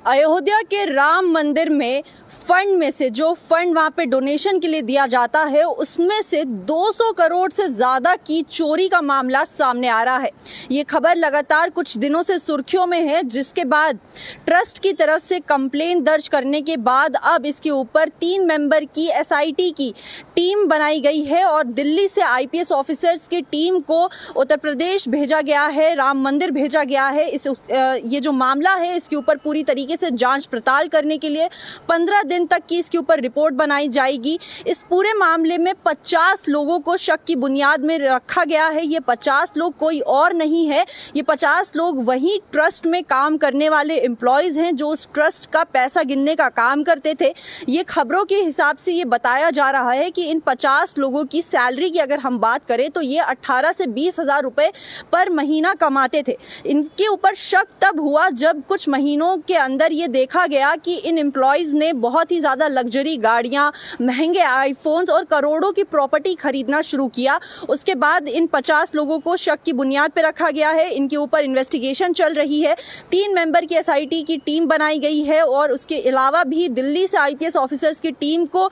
अयोध्या के राम मंदिर में फंड में से जो फंड वहाँ पे डोनेशन के लिए दिया जाता है उसमें से 200 करोड़ से ज़्यादा की चोरी का मामला सामने आ रहा है। ये खबर लगातार कुछ दिनों से सुर्खियों में है, जिसके बाद ट्रस्ट की तरफ से कंप्लेन दर्ज करने के बाद अब इसके ऊपर 3 मेंबर की एसआईटी की टीम बनाई गई है और दिल्ली से आईपीएस ऑफिसर्स की टीम को उत्तर प्रदेश भेजा गया है, राम मंदिर भेजा गया है। ये जो मामला है इसके ऊपर पूरी तरीके से जांच पड़ताल करने के लिए 15 दिन तक की इसके ऊपर रिपोर्ट बनाई जाएगी। इस पूरे मामले में 50 लोगों को शक की बुनियाद में रखा गया है। ये 50 लोग कोई और नहीं है, ये 50 लोग वही ट्रस्ट में काम करने वाले एम्प्लॉयज़ हैं जो उस ट्रस्ट का पैसा गिनने का काम करते थे। ये खबरों के हिसाब से ये बताया जा रहा है कि इन 50 लोगों की सैलरी की अगर हम बात करें तो ये 18 से 20 हज़ार रुपये पर महीना कमाते थे। इनके ऊपर शक तब हुआ जब कुछ महीनों के अंदर ये देखा गया कि इन एम्प्लॉयज़ ने बहुत ही ज़्यादा लग्जरी गाड़ियाँ, महंगे आईफोन्स और करोड़ों की प्रॉपर्टी खरीदना शुरू किया। उसके बाद इन 50 लोगों को शक की बुनियाद पर रखा गया है। इनके ऊपर इन्वेस्टिगेशन चल रही है। 3 मेंबर की एसआईटी की टीम बनाई गई है और उसके अलावा भी दिल्ली से आईपीएस ऑफिसर्स की टीम को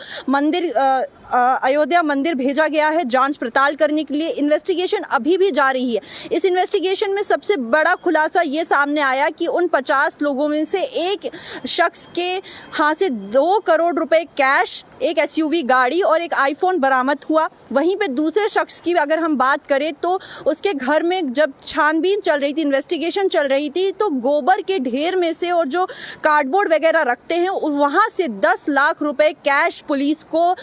अयोध्या मंदिर भेजा गया है जांच पड़ताल करने के लिए। इन्वेस्टिगेशन अभी भी जारी है। इस इन्वेस्टिगेशन में सबसे बड़ा खुलासा ये सामने आया कि उन 50 लोगों में से एक शख्स के हाथ से 2 करोड़ रुपए कैश, एक एसयूवी गाड़ी और एक आईफोन बरामद हुआ। वहीं पे दूसरे शख्स की अगर हम बात करें तो उसके घर में जब छानबीन चल रही थी, इन्वेस्टिगेशन चल रही थी, तो गोबर के ढेर में से और जो कार्डबोर्ड वगैरह रखते हैं वहाँ से 10 लाख रुपए कैश पुलिस को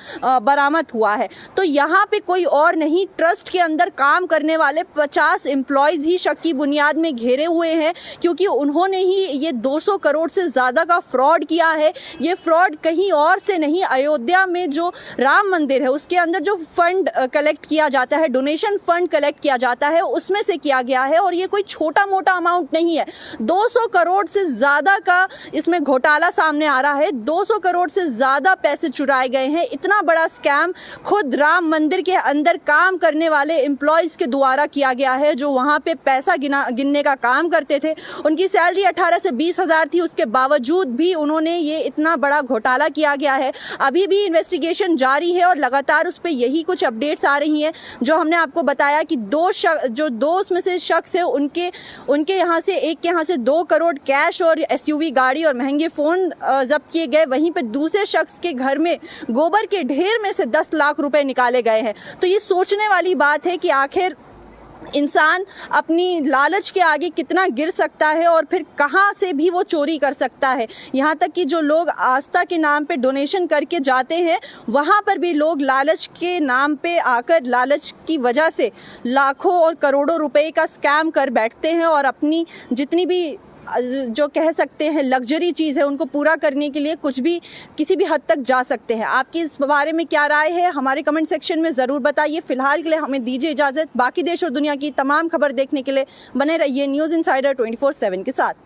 बरामद हुआ है। तो यहाँ पे कोई और नहीं, ट्रस्ट के अंदर काम करने वाले 50 एम्प्लॉयज़ ही शक की बुनियाद में घेरे हुए हैं, क्योंकि उन्होंने ही ये 200 करोड़ से ज़्यादा का फ्रॉड किया है। ये फ्रॉड कहीं और से नहीं, अयोध्या में जो राम मंदिर है उसके अंदर जो फंड कलेक्ट किया जाता है, डोनेशन फंड कलेक्ट किया जाता है, उसमें से किया गया है। और ये कोई छोटा मोटा अमाउंट नहीं है। 200 करोड़ से ज़्यादा का इसमें घोटाला सामने आ रहा है। 200 करोड़ से ज़्यादा पैसे चुराए गए हैं। इतना बड़ा स्कैम खुद राम मंदिर के अंदर काम करने वाले एम्प्लॉयज़ के द्वारा किया गया है, जो वहाँ पे पैसा गिनने का काम करते थे। उनकी सैलरी 18 से 20 हज़ार थी, उसके बावजूद भी उन्होंने ये इतना बड़ा घोटाला किया गया है। अभी भी इन्वेस्टिगेशन जारी है और लगातार उस पर यही कुछ अपडेट्स आ रही हैं जो हमने आपको बताया कि दो उसमें से शख्स है, उनके यहाँ से, एक के यहाँ से 2 करोड़ कैश और एसयूवी गाड़ी और महंगे फ़ोन जब्त किए गए। वहीं पे दूसरे शख्स के घर में गोबर के ढेर में से 10 लाख रुपए निकाले गए हैं। तो ये सोचने वाली बात है कि आखिर इंसान अपनी लालच के आगे कितना गिर सकता है और फिर कहाँ से भी वो चोरी कर सकता है। यहाँ तक कि जो लोग आस्था के नाम पे डोनेशन करके जाते हैं, वहाँ पर भी लोग लालच के नाम पे आकर लालच की वजह से लाखों और करोड़ों रुपए का स्कैम कर बैठते हैं और अपनी जितनी भी जो कह सकते हैं लग्जरी चीज़ है उनको पूरा करने के लिए कुछ भी, किसी भी हद तक जा सकते हैं। आपकी इस बारे में क्या राय है, हमारे कमेंट सेक्शन में ज़रूर बताइए। फिलहाल के लिए हमें दीजिए इजाज़त। बाकी देश और दुनिया की तमाम खबर देखने के लिए बने रहिए न्यूज़ इनसाइडर 24/7 के साथ।